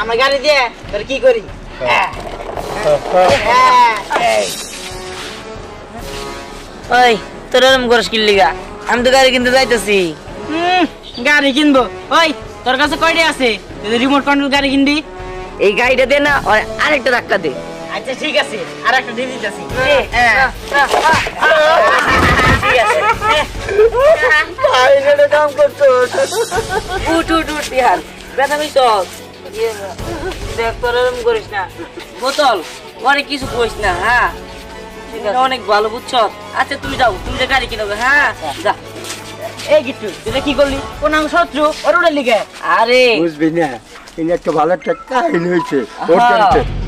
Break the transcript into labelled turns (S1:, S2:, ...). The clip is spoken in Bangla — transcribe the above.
S1: আমার গাড়ি দিয়ে তোর কি করি
S2: ওই তোর এরকম করিস কি লিগা? আমি তো গাড়ি কিনতে যাইতেছি।
S1: গাড়ি কিনবো? ওই তোর কাছে কয়টা আছে রিমোট কন্ট্রোল গাড়ি কিনবি?
S2: এই গাড়িটা দে না, আর আরেকটা ধাক্কা দে।
S1: আচ্ছা ঠিক আছে, আর একটা দিয়ে দিতেছি।
S2: কাম করছো উঠ উঠ উঠ বিহার বেদামি চল। দেখ তোর এরকম করিস না বোতল, অনেক কিছু করিস না। হ্যাঁ অনেক ভালো বুঝছ। আচ্ছা তুমি যাও, তুমি যে গাড়ি কিনবে। হ্যাঁ যা।
S1: এই গিট্টু তুই কি করলি? কোন আমার শত্রু ওর উড়ে লিখে?
S2: আরে
S3: বুঝবি না, একটা ভালো একটা কাহিনী হয়েছে।
S2: হ্যাঁ।